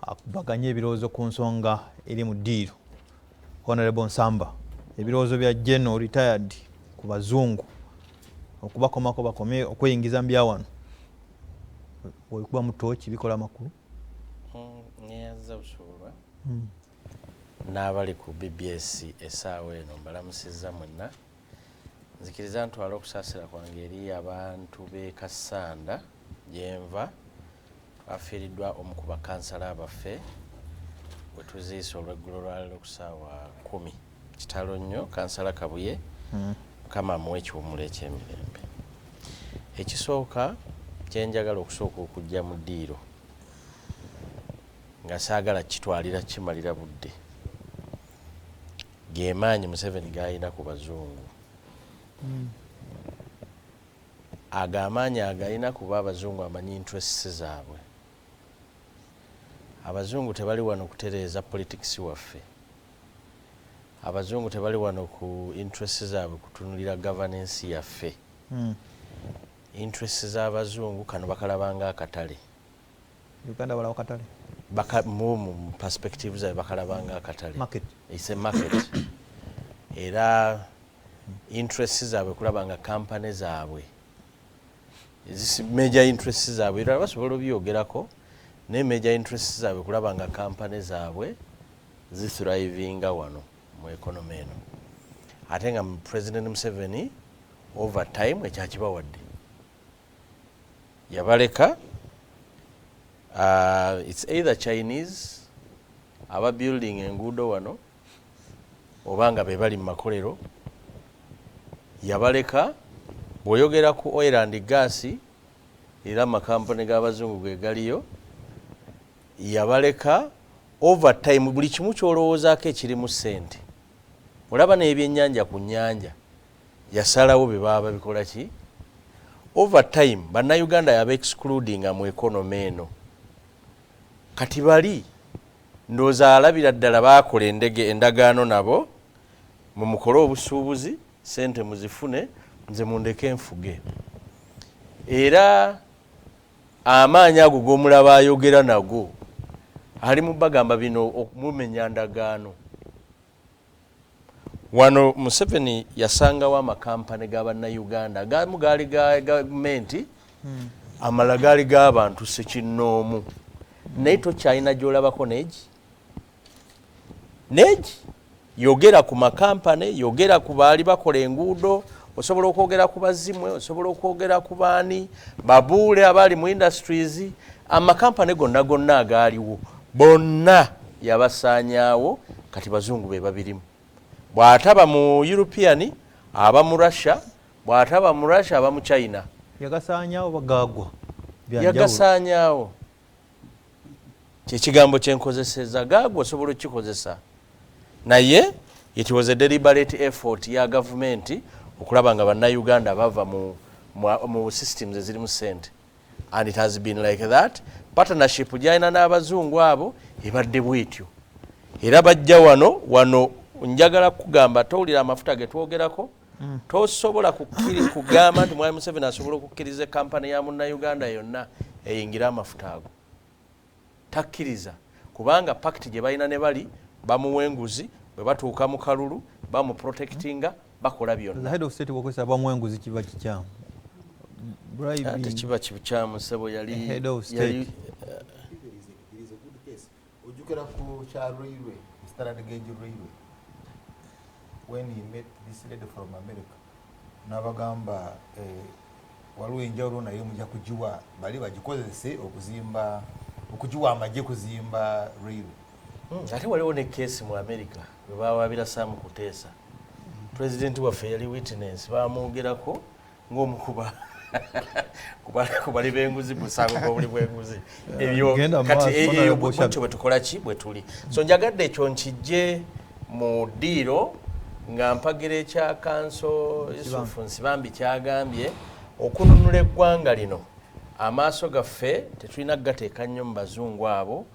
akubaganye ebirowoozo ku nsonga eri mu ddiiro. Hon. Nsamba, ebirowoozo bya General retired ku bazungu okubakomako bakomye okweyingiza mu byawano. Bwekuba mu tooki bikola amakulu. Ngeyaza busobola. N'abali ku BBS essaawa eno mbalamusizza mwenna. Nzikiriza ntwala okusaasira kwange eri abantu b'e Kasanda gyenva twafiiriddwa omu ku bakansala abaffe bwe tuziisa olweggulo lwaleero ku ssaawa 10 kitalo nnyo kansala Kabuye Mukama amuwe ekiwummulo eky'emirembe. Ekisooka kyenjagala okusooka okujja mu ddiiro nga saagala kitwalira kimalira budde ge maanyi Museveni g'alina ku bazungu. Agamaanyi agalina kuba abazungu amanyi interests zaabwe. Abazungu tebali wano kutereeza politics waffe. Abazungu tebali wano ku interests zaabwe kutunulira governance yaffe. Interests z'abazungu kano bakalabanga akatale. Uganda wala akatale. Mu perspective zaabwe bakalabanga akatale. Market. It's a market. Era interests zaabwe kulabanga company zaabwe. This major interests zaabwe era basobola obyogerako ne major interests zaabwe kulabanga company zaabwe zithrivinga wano mu economy eno. Ate nga President Museveni over time ekyakibawadde yabaleka. It's either Chinese aba building enguudo wano obanga be bali mu makolero yabaleka. Bw'oyogera ku oil and gas era amakampani g'abazungu ge galiyo yabaleka. Over time buli kimu kyolowoozaako ekirimu ssente olaba n'ebyennyanja ku nnyanja yasalawo be baba bikola ki. Over time bannayuganda yaba excludinga mu economy eno. Kati bali ndowooza alabira ddala baakola endagaano nabo mu mukole obusuubuzi ssente muzifune nze mundeke enfuge. Era amaanyi ago g'omulaba ayogera nago ali mu bagamba bino okumumenya ndagaano. Wano Museveni yasangawo amakampani g'abannayuganda agamu gaali ga gavumenti amala gaali g'abantu sekinnoomu. Naye tokyalina gy'olabako neegi yogera ku makampani, yogera ku baali bakola enguudo, osobola okwogera ku bazimwe, osobola okwogera ku baani babuule abaali mu industries. Amakampani gonna agaaliwo bonna yabasaanyaawo. Kati bazungu be babirimu. Bw'ataba mu European aba mu Russia, bw'ataba mu Russia aba mu China. Yagasaanyaawo bagaagwa. Yagasaanyaawo kyekigambo kyenkozeseza gaagwa osobola okukikozesa. Naye it was a deliberate effort ya government okulaba nga bannayuganda bava mu systems ezirimu ssente. And it has been like that. Partnership gyalina n'abazungu abo ebadde bwetyo. Era bajja wano njagala kugamba towulira amafuta ge twogerako. Tosobola kugamba nti Mwami Museveni asobola okukkiriza kampani ya munnayuganda yonna eyingira amafuta ago. Takkiriza kubanga pakiti gye balina ne bali bamuwa enguzi bwe batuuka mu kalulu bamu protectinga bakola byonna. The head of state wakozesa bamuwa enguzi kiba kikyamu. Ate kiba kikyamu sebo yali head of state. Ojukira ku cha railway, standard gauge railway. When he met this lady from America, nabagamba waliwo enjawulo naye mujja kugiwa bali bagikozese okugiwa amagye kuzimba railway. Ate waliwo ne case mu America bwe baawabira Sam Kuteesa. President waffe yali witness bamwogerako ng'omukuba kubali b'enguzi musango kwa buli bw'enguzi. Ebyo kati eyo bwetyo bwe tukola ki bwe tuli. So njagadde ekyo nkijje mu ddiiro nga mpagira ekya kanso Yusufu Nsibambi kyagambye okununula eggwanga lino amaaso gaffe tetulina gateeka nnyo mu bazungu abo